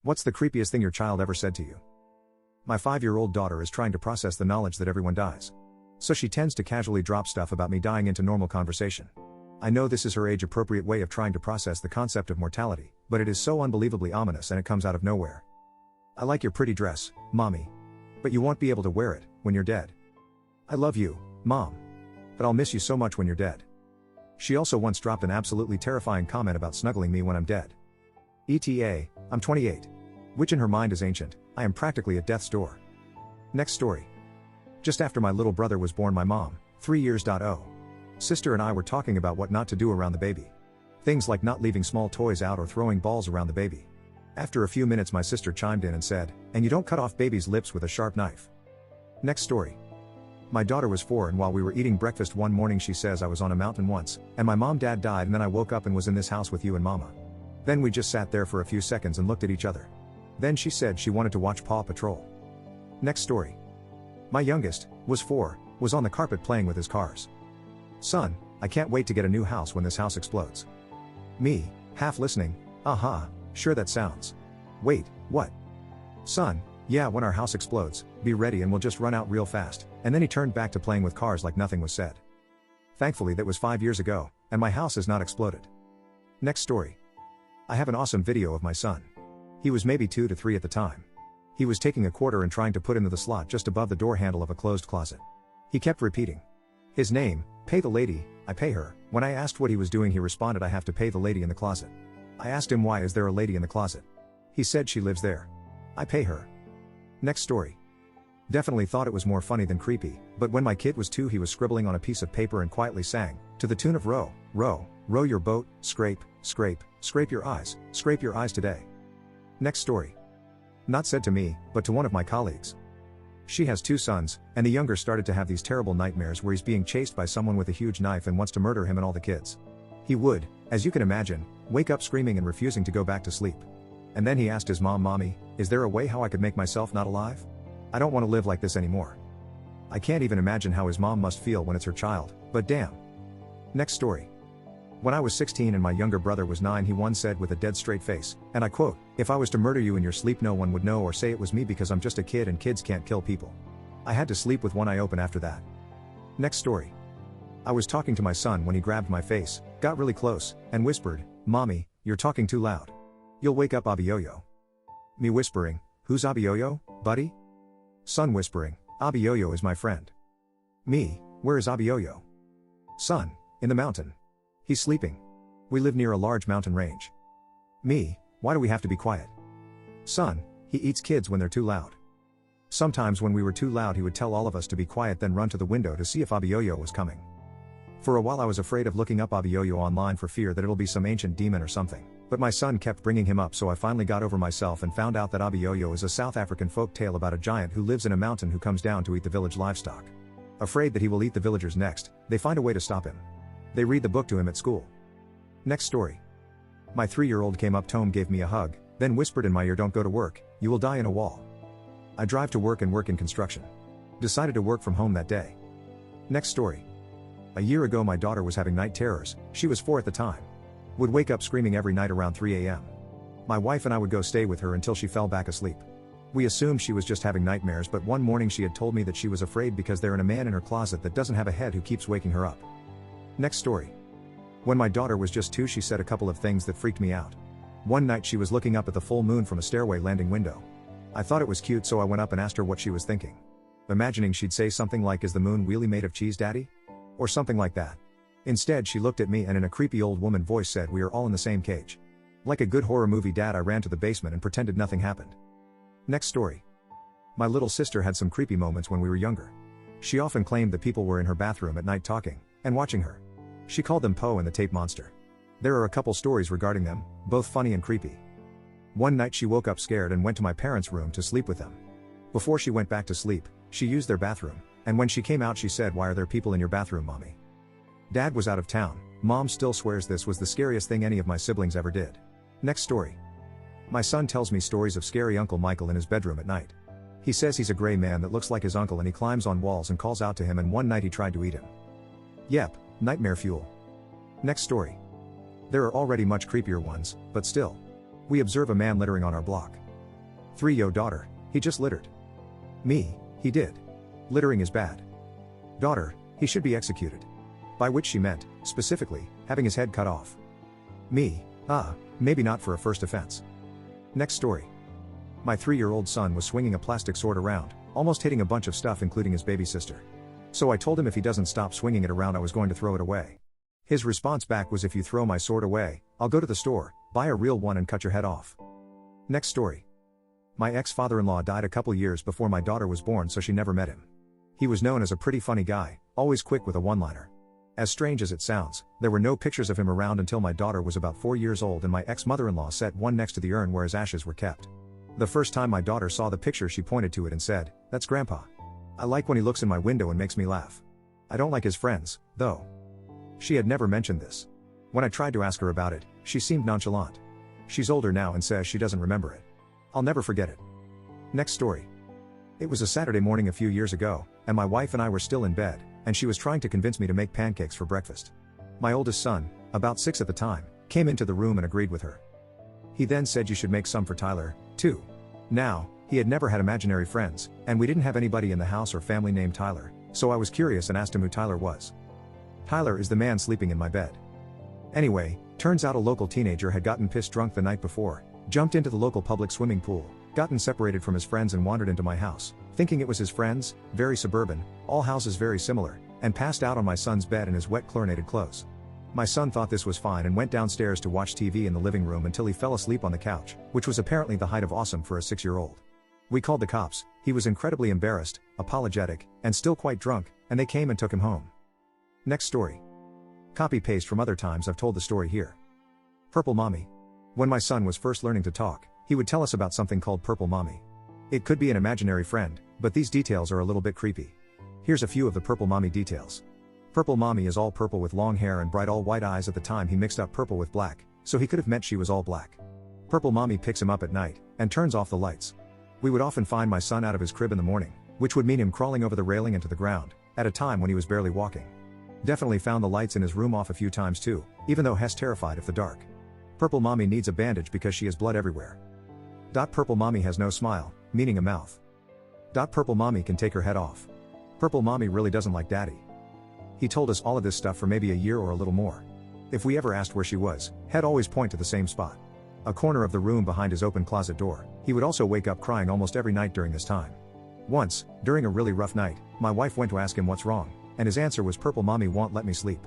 What's the creepiest thing your child ever said to you? My 5-year-old daughter is trying to process the knowledge that everyone dies. So she tends to casually drop stuff about me dying into normal conversation. I know this is her age-appropriate way of trying to process the concept of mortality, but it is so unbelievably ominous and it comes out of nowhere. I like your pretty dress, mommy. But you won't be able to wear it when you're dead. I love you, mom. But I'll miss you so much when you're dead. She also once dropped an absolutely terrifying comment about snuggling me when I'm dead. ETA, I'm 28. Which in her mind is ancient, I am practically at death's door. Next story. Just after my little brother was born, my mom, 3 years old, sister and I were talking about what not to do around the baby. Things like not leaving small toys out or throwing balls around the baby. After a few minutes my sister chimed in and said, and you don't cut off baby's lips with a sharp knife. Next story. My daughter was 4 and while we were eating breakfast one morning she says I was on a mountain once, and my dad died and then I woke up and was in this house with you and mama. Then we just sat there for a few seconds and looked at each other. Then she said she wanted to watch Paw Patrol. Next story. My youngest, was 4, was on the carpet playing with his cars. Son, I can't wait to get a new house when this house explodes. Me, half listening, sure that sounds. Wait, what? Son, yeah, when our house explodes, be ready and we'll just run out real fast. And then he turned back to playing with cars like nothing was said. Thankfully that was 5 years ago, and my house has not exploded. Next story. I have an awesome video of my son. He was maybe 2 to 3 at the time. He was taking a quarter and trying to put into the slot just above the door handle of a closed closet. He kept repeating his name, pay the lady, I pay her. When I asked what he was doing he responded I have to pay the lady in the closet. I asked him why is there a lady in the closet. He said she lives there. I pay her. Next story. Definitely thought it was more funny than creepy, but when my kid was 2 he was scribbling on a piece of paper and quietly sang, to the tune of row, row, row your boat, scrape, scrape, scrape your eyes today. Next story. Not said to me, but to one of my colleagues. She has 2 sons, and the younger started to have these terrible nightmares where he's being chased by someone with a huge knife and wants to murder him and all the kids. He would, as you can imagine, wake up screaming and refusing to go back to sleep. And then he asked his mom, Mommy, is there a way how I could make myself not alive? I don't want to live like this anymore. I can't even imagine how his mom must feel when it's her child, but damn. Next story. When I was 16 and my younger brother was 9 he once said with a dead straight face, and I quote, if I was to murder you in your sleep no one would know or say it was me because I'm just a kid and kids can't kill people. I had to sleep with one eye open after that. Next story. I was talking to my son when he grabbed my face, got really close, and whispered, Mommy, you're talking too loud. You'll wake up Abiyoyo. Me whispering, who's Abiyoyo, buddy? Son whispering, Abiyoyo is my friend. Me, where is Abiyoyo? Son, in the mountain. He's sleeping. We live near a large mountain range. Me, why do we have to be quiet? Son, he eats kids when they're too loud. Sometimes when we were too loud he would tell all of us to be quiet then run to the window to see if Abiyoyo was coming. For a while I was afraid of looking up Abiyoyo online for fear that it'll be some ancient demon or something, but my son kept bringing him up so I finally got over myself and found out that Abiyoyo is a South African folk tale about a giant who lives in a mountain who comes down to eat the village livestock. Afraid that he will eat the villagers next, they find a way to stop him. They read the book to him at school. Next story. My 3-year-old came up to home, gave me a hug, then whispered in my ear, don't go to work, you will die in a wall. I drive to work and work in construction. Decided to work from home that day. Next story. A year ago my daughter was having night terrors, she was 4 at the time. Would wake up screaming every night around 3 a.m. My wife and I would go stay with her until she fell back asleep. We assumed she was just having nightmares but one morning she had told me that she was afraid because there's a man in her closet that doesn't have a head who keeps waking her up. Next story. When my daughter was just 2 she said a couple of things that freaked me out. One night she was looking up at the full moon from a stairway landing window. I thought it was cute so I went up and asked her what she was thinking. Imagining she'd say something like, is the moon really made of cheese, Daddy? Or something like that. Instead she looked at me and in a creepy old woman voice said, we are all in the same cage. Like a good horror movie Dad, I ran to the basement and pretended nothing happened. Next story. My little sister had some creepy moments when we were younger. She often claimed that people were in her bathroom at night talking and watching her. She called them Poe and the Tape Monster. There are a couple stories regarding them, both funny and creepy. One night she woke up scared and went to my parents' room to sleep with them. Before she went back to sleep, she used their bathroom, and when she came out she said, why are there people in your bathroom, Mommy? Dad was out of town. Mom still swears this was the scariest thing any of my siblings ever did. Next story. My son tells me stories of scary Uncle Michael in his bedroom at night. He says he's a gray man that looks like his uncle and he climbs on walls and calls out to him, and one night he tried to eat him. Yep, nightmare fuel. Next story. There are already much creepier ones, but still. We observe a man littering on our block. 3 Yo daughter, he just littered. Me, he did. Littering is bad. Daughter, he should be executed. By which she meant, specifically, having his head cut off. Me, maybe not for a first offense. Next story. My 3-year-old son was swinging a plastic sword around, almost hitting a bunch of stuff including his baby sister. So I told him if he doesn't stop swinging it around I was going to throw it away. His response back was, if you throw my sword away, I'll go to the store, buy a real one and cut your head off. Next story. My ex-father-in-law died a couple years before my daughter was born, so she never met him. He was known as a pretty funny guy, always quick with a one-liner. As strange as it sounds, there were no pictures of him around until my daughter was about 4 years old and my ex-mother-in-law set one next to the urn where his ashes were kept. The first time my daughter saw the picture she pointed to it and said, "That's Grandpa. I like when he looks in my window and makes me laugh. I don't like his friends, though." She had never mentioned this. When I tried to ask her about it, she seemed nonchalant. She's older now and says she doesn't remember it. I'll never forget it. Next story. It was a Saturday morning a few years ago, and my wife and I were still in bed, and she was trying to convince me to make pancakes for breakfast. My oldest son, about 6 at the time, came into the room and agreed with her. He then said, "You should make some for Tyler, too." Now, he had never had imaginary friends, and we didn't have anybody in the house or family named Tyler, so I was curious and asked him who Tyler was. Tyler is the man sleeping in my bed. Anyway, turns out a local teenager had gotten pissed drunk the night before, jumped into the local public swimming pool, gotten separated from his friends and wandered into my house, thinking it was his friends, very suburban, all houses very similar, and passed out on my son's bed in his wet chlorinated clothes. My son thought this was fine and went downstairs to watch TV in the living room until he fell asleep on the couch, which was apparently the height of awesome for a 6-year-old. We called the cops. He was incredibly embarrassed, apologetic, and still quite drunk, and they came and took him home. Next story. Copy-paste from other times I've told the story here. Purple Mommy. When my son was first learning to talk, he would tell us about something called Purple Mommy. It could be an imaginary friend, but these details are a little bit creepy. Here's a few of the Purple Mommy details. Purple Mommy is all purple with long hair and bright all white eyes. At the time he mixed up purple with black, so he could have meant she was all black. Purple Mommy picks him up at night, and turns off the lights. We would often find my son out of his crib in the morning, which would mean him crawling over the railing into the ground, at a time when he was barely walking. Definitely found the lights in his room off a few times too, even though Hess terrified of the dark. Purple Mommy needs a bandage because she has blood everywhere. Purple Mommy has no smile, meaning a mouth. Purple Mommy can take her head off. Purple Mommy really doesn't like Daddy. He told us all of this stuff for maybe a year or a little more. If we ever asked where she was, he'd always point to the same spot. A corner of the room behind his open closet door. He would also wake up crying almost every night during this time. Once, during a really rough night, my wife went to ask him what's wrong, and his answer was, "Purple Mommy won't let me sleep."